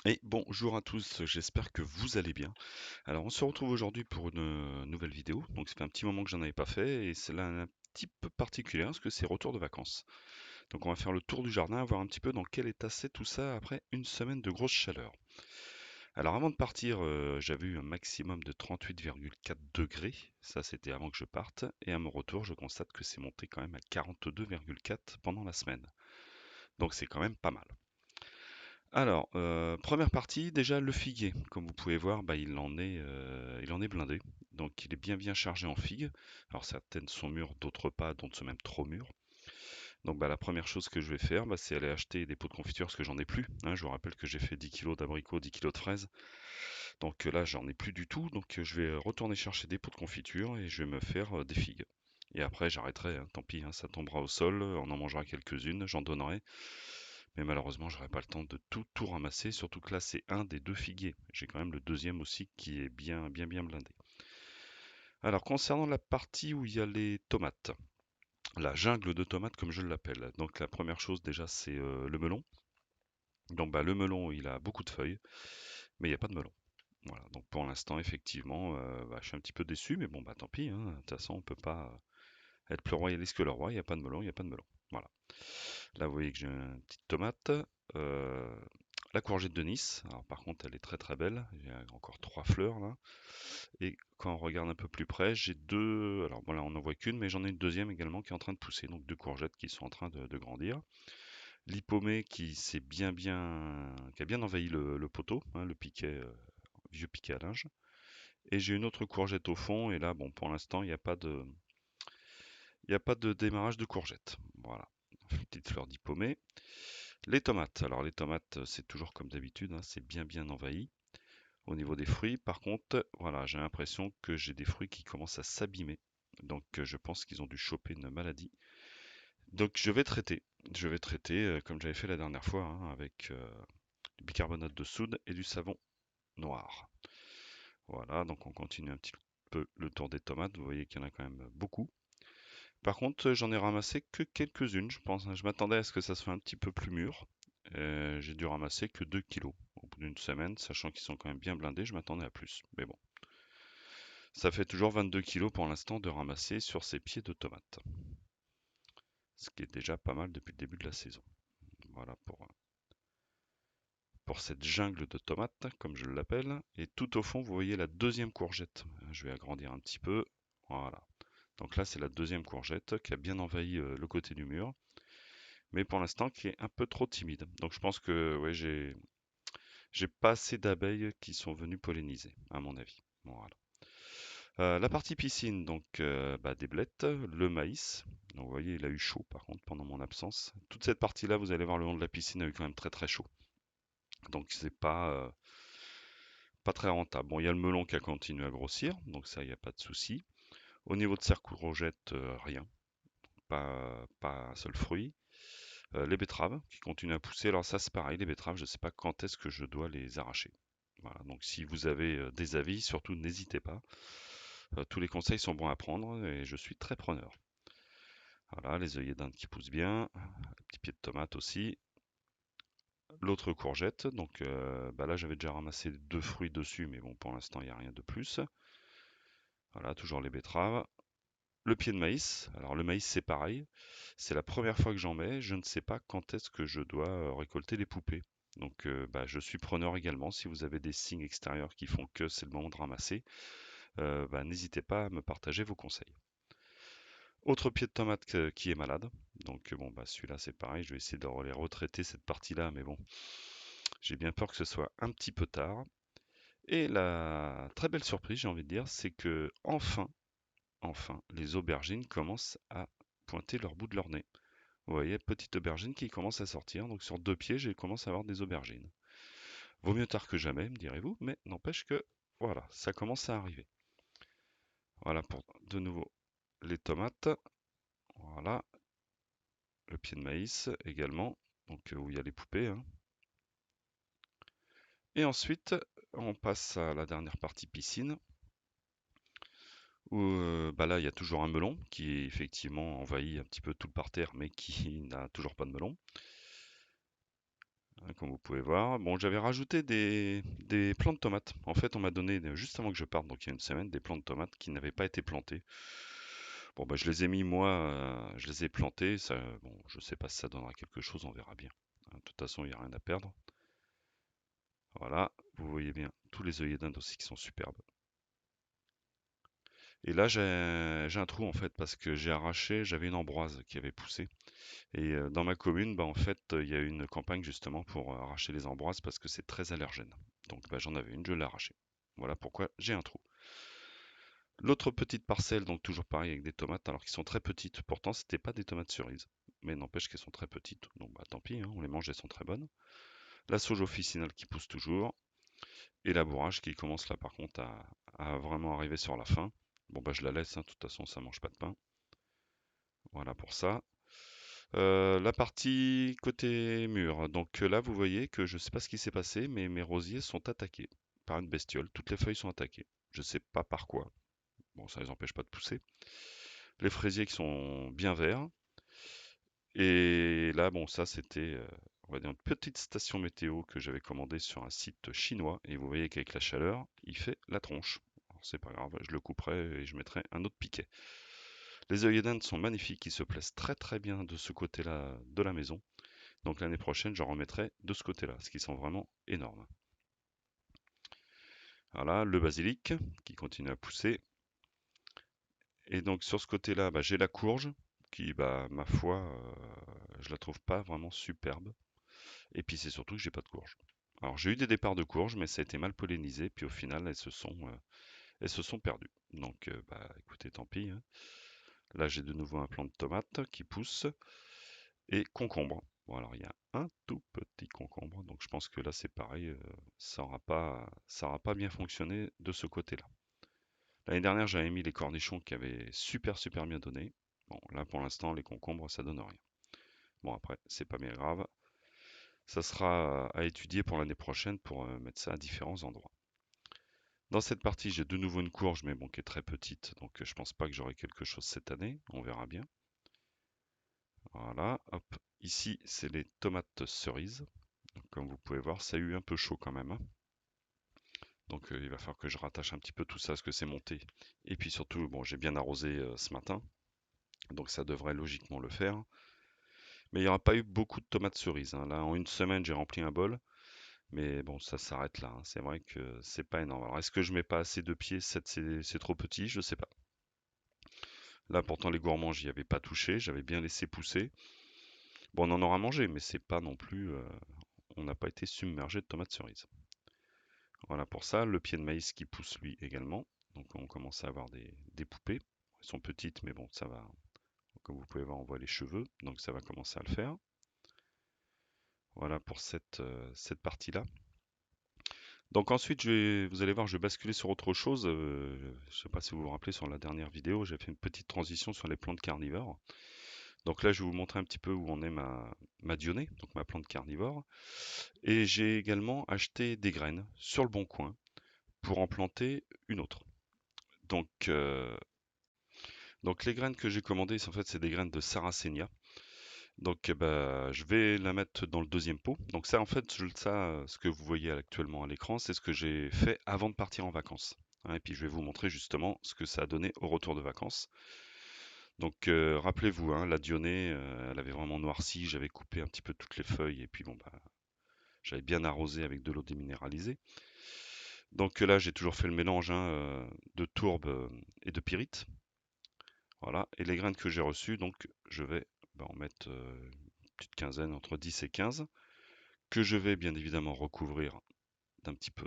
Et bonjour à tous, j'espère que vous allez bien. Alors on se retrouve aujourd'hui pour une nouvelle vidéo. Donc ça fait un petit moment que j'en avais pas fait et c'est là un petit peu particulier parce que c'est retour de vacances. Donc on va faire le tour du jardin, voir un petit peu dans quel état c'est tout ça après une semaine de grosse chaleur. Alors avant de partir, j'avais eu un maximum de 38,4 degrés. Ça c'était avant que je parte. Et à mon retour, je constate que c'est monté quand même à 42,4 pendant la semaine. Donc c'est quand même pas mal. Alors, première partie, déjà le figuier. Comme vous pouvez voir, bah, il en est blindé. Donc il est bien bien chargé en figues. Alors certaines sont mûres, d'autres pas, d'autres sont même trop mûres. Donc bah, la première chose que je vais faire, bah, c'est aller acheter des pots de confiture parce que j'en ai plus, hein. Je vous rappelle que j'ai fait 10 kilos d'abricots, 10 kilos de fraises. Donc là, j'en ai plus du tout. Donc je vais retourner chercher des pots de confiture et je vais me faire des figues. Et après, j'arrêterai, hein, tant pis, hein, ça tombera au sol, on en mangera quelques-unes, j'en donnerai. Mais malheureusement, j'aurai pas le temps de tout ramasser, surtout que là, c'est un des deux figuiers. J'ai quand même le deuxième aussi qui est bien, bien, bien blindé. Alors, concernant la partie où il y a les tomates, la jungle de tomates, comme je l'appelle. Donc, la première chose déjà, c'est le melon. Donc, bah, le melon, il a beaucoup de feuilles, mais il n'y a pas de melon. Voilà. Donc, pour l'instant, effectivement, bah, je suis un petit peu déçu, mais bon, bah, tant pis, hein. De toute façon, on peut pas être plus royaliste que le roi. Il n'y a pas de melon, il n'y a pas de melon. Voilà. Là, vous voyez que j'ai une petite tomate. euh, la courgette de Nice. Alors, par contre, elle est très très belle. J'ai encore trois fleurs là. Et quand on regarde un peu plus près, j'ai deux. Alors, bon, là, on n'en voit qu'une, mais j'en ai une deuxième également qui est en train de pousser. Donc, deux courgettes qui sont en train de grandir. L'hypomée qui s'est qui a bien envahi le poteau, hein, le piquet, vieux piquet à linge. Et j'ai une autre courgette au fond. Et là, bon, pour l'instant, il n'y a pas de démarrage de courgette. Voilà. Petite fleur d'hypomée. Les tomates. Alors les tomates, c'est toujours comme d'habitude, hein, c'est bien bien envahi. Au niveau des fruits, par contre, voilà, j'ai l'impression que j'ai des fruits qui commencent à s'abîmer. Donc je pense qu'ils ont dû choper une maladie. Donc je vais traiter. Je vais traiter comme j'avais fait la dernière fois, hein, avec du bicarbonate de soude et du savon noir. Voilà, donc on continue un petit peu le tour des tomates. Vous voyez qu'il y en a quand même beaucoup. Par contre, j'en ai ramassé que quelques-unes, je pense, hein. Je m'attendais à ce que ça soit un petit peu plus mûr. J'ai dû ramasser que 2 kilos au bout d'une semaine, sachant qu'ils sont quand même bien blindés, je m'attendais à plus. Mais bon, ça fait toujours 22 kilos pour l'instant de ramasser sur ces pieds de tomates. Ce qui est déjà pas mal depuis le début de la saison. Voilà pour cette jungle de tomates, comme je l'appelle. Et tout au fond, vous voyez la deuxième courgette. Je vais agrandir un petit peu. Voilà. Donc là, c'est la deuxième courgette qui a bien envahi le côté du mur, mais pour l'instant qui est un peu trop timide. Donc je pense que ouais, j'ai pas assez d'abeilles qui sont venues polliniser, à mon avis. Bon, voilà. La partie piscine, donc bah, des blettes, le maïs. Donc, vous voyez, il a eu chaud par contre pendant mon absence. Toute cette partie-là, vous allez voir le long de la piscine a eu quand même très très chaud. Donc c'est pas très rentable. Bon, il y a le melon qui a continué à grossir, donc ça, il n'y a pas de souci. Au niveau de serre courgette, rien, pas un seul fruit. Les betteraves qui continuent à pousser. Alors ça, c'est pareil, les betteraves, je ne sais pas quand est-ce que je dois les arracher. Voilà, donc si vous avez des avis, surtout n'hésitez pas. Tous les conseils sont bons à prendre et je suis très preneur. Voilà, les œillets d'Inde qui poussent bien, un petit pied de tomate aussi. L'autre courgette, donc bah là j'avais déjà ramassé deux fruits dessus, mais bon pour l'instant il n'y a rien de plus. Voilà, toujours les betteraves. Le pied de maïs, alors le maïs c'est pareil, c'est la première fois que j'en mets, je ne sais pas quand est-ce que je dois récolter les poupées. Donc bah, je suis preneur également, si vous avez des signes extérieurs qui font que c'est le moment de ramasser, bah, n'hésitez pas à me partager vos conseils. Autre pied de tomate qui est malade, donc bon bah celui-là c'est pareil, je vais essayer de les retraiter cette partie-là, mais bon, j'ai bien peur que ce soit un petit peu tard. Et la très belle surprise, j'ai envie de dire, c'est que enfin, les aubergines commencent à pointer leur bout de leur nez. Vous voyez, petite aubergine qui commence à sortir. Donc sur deux pieds, j'ai commencé à avoir des aubergines. Vaut mieux tard que jamais, me direz-vous, mais n'empêche que voilà, ça commence à arriver. Voilà pour de nouveau les tomates. Voilà, le pied de maïs également. Donc où il y a les poupées, hein. Et ensuite, on passe à la dernière partie piscine. Où bah là, il y a toujours un melon qui effectivement envahit un petit peu tout le parterre, mais qui n'a toujours pas de melon. hein, comme vous pouvez voir. Bon, j'avais rajouté des plants de tomates. En fait, on m'a donné, juste avant que je parte, donc il y a une semaine, des plants de tomates qui n'avaient pas été plantés. Bon, bah, je les ai mis moi, je les ai plantés. Ça, bon, je sais pas si ça donnera quelque chose, on verra bien. Hein, de toute façon, il n'y a rien à perdre. Voilà, vous voyez bien tous les œillets d'Inde aussi qui sont superbes. Et là, j'ai un trou en fait parce que j'ai arraché, j'avais une ambroise qui avait poussé. Et dans ma commune, bah, en fait, il y a eu une campagne justement pour arracher les ambroises parce que c'est très allergène. Donc bah, j'en avais une, je l'ai arrachée. Voilà pourquoi j'ai un trou. L'autre petite parcelle, donc toujours pareil avec des tomates, alors qu'ils sont très petites. Pourtant, c'était pas des tomates cerises, mais n'empêche qu'elles sont très petites. Donc bah tant pis, hein, on les mange, elles sont très bonnes. La sauge officinale qui pousse toujours, et la bourrage qui commence là par contre à vraiment arriver sur la fin. Bon bah je la laisse, hein, de toute façon ça mange pas de pain. Voilà pour ça. La partie côté mur. Donc là, vous voyez que je sais pas ce qui s'est passé, mais mes rosiers sont attaqués par une bestiole. Toutes les feuilles sont attaquées. Je sais pas par quoi. Bon, ça les empêche pas de pousser. Les fraisiers qui sont bien verts. Et là, bon, ça c'était, on va dire une petite station météo que j'avais commandée sur un site chinois. Et vous voyez qu'avec la chaleur, il fait la tronche. Alors, c'est pas grave, je le couperai et je mettrai un autre piquet. Les œillets d'Inde sont magnifiques, ils se placent très très bien de ce côté-là de la maison. Donc l'année prochaine, j'en remettrai de ce côté-là, ce qui sont vraiment énormes. Voilà, le basilic qui continue à pousser. Et donc sur ce côté-là, bah, j'ai la courge qui, bah, ma foi, je la trouve pas vraiment superbe. Et puis c'est surtout que j'ai pas de courge. Alors j'ai eu des départs de courge, mais ça a été mal pollinisé, puis au final elles se sont perdues. Donc bah écoutez, tant pis, hein. Là j'ai de nouveau un plant de tomate qui pousse et concombre. Bon alors il y a un tout petit concombre, donc je pense que là c'est pareil, ça aura pas bien fonctionné de ce côté-là. L'année dernière j'avais mis les cornichons qui avaient super bien donné. Bon là pour l'instant les concombres ça donne rien. Bon après c'est pas bien grave, ça sera à étudier pour l'année prochaine pour mettre ça à différents endroits. Dans cette partie j'ai de nouveau une courge mais bon qui est très petite, donc je pense pas que j'aurai quelque chose cette année, on verra bien. Voilà, hop, ici c'est les tomates cerises. Comme vous pouvez voir, ça a eu un peu chaud quand même, hein. Donc il va falloir que je rattache un petit peu tout ça, parce que c'est monté. Et puis surtout, bon, j'ai bien arrosé ce matin, donc ça devrait logiquement le faire. Mais il n'y aura pas eu beaucoup de tomates cerises, hein. Là, en une semaine, j'ai rempli un bol, mais bon, ça s'arrête là, hein. C'est vrai que c'est pas énorme. Alors, est-ce que je mets pas assez de pieds, c'est trop petit? Je sais pas. Là, pourtant, les gourmands, j'y avais pas touché, j'avais bien laissé pousser. Bon, on en aura mangé, mais c'est pas non plus, on n'a pas été submergé de tomates cerises. Voilà pour ça, le pied de maïs qui pousse lui également. Donc on commence à avoir des poupées. Elles sont petites, mais bon, ça va. Comme vous pouvez voir, on voit les cheveux, donc ça va commencer à le faire. Voilà pour cette partie-là. Donc ensuite, vous allez voir, je vais basculer sur autre chose. Je ne sais pas si vous vous rappelez, sur la dernière vidéo, j'ai fait une petite transition sur les plantes carnivores. Donc là, je vais vous montrer un petit peu où en est ma dionée, donc ma plante carnivore. Et j'ai également acheté des graines sur le Bon Coin pour en planter une autre. Donc, Donc les graines que j'ai commandées, en fait, c'est des graines de Sarracenia. Donc bah, je vais la mettre dans le deuxième pot. Donc ça, en fait, ce que vous voyez actuellement à l'écran, c'est ce que j'ai fait avant de partir en vacances. Hein, et puis je vais vous montrer justement ce que ça a donné au retour de vacances. Donc rappelez-vous, hein, la Dionée, elle avait vraiment noirci. J'avais coupé un petit peu toutes les feuilles et puis bon bah j'avais bien arrosé avec de l'eau déminéralisée. Donc là, j'ai toujours fait le mélange, hein, de tourbe et de pyrite. Voilà, et les graines que j'ai reçues, donc je vais en mettre une petite quinzaine, entre 10 et 15, que je vais bien évidemment recouvrir d'un petit peu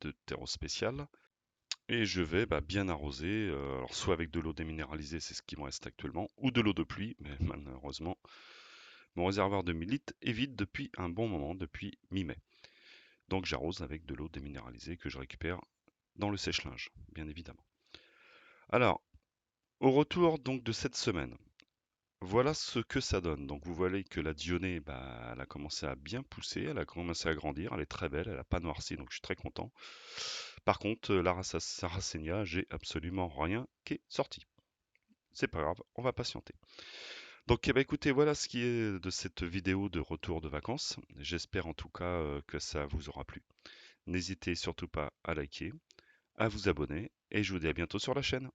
de terreau spécial. Et je vais bien arroser, alors soit avec de l'eau déminéralisée, c'est ce qui me reste actuellement, ou de l'eau de pluie, mais malheureusement, mon réservoir de 1000 litres est vide depuis un bon moment, depuis mi-mai. Donc j'arrose avec de l'eau déminéralisée que je récupère dans le sèche-linge, bien évidemment. Alors, au retour donc de cette semaine, voilà ce que ça donne. Donc vous voyez que la Dionée, bah, elle a commencé à bien pousser, elle a commencé à grandir, elle est très belle, elle n'a pas noirci, donc je suis très content. Par contre, Sarracenia, j'ai absolument rien qui est sorti. C'est pas grave, on va patienter. Donc, eh ben, écoutez, voilà ce qui est de cette vidéo de retour de vacances. J'espère en tout cas que ça vous aura plu. N'hésitez surtout pas à liker, à vous abonner et je vous dis à bientôt sur la chaîne.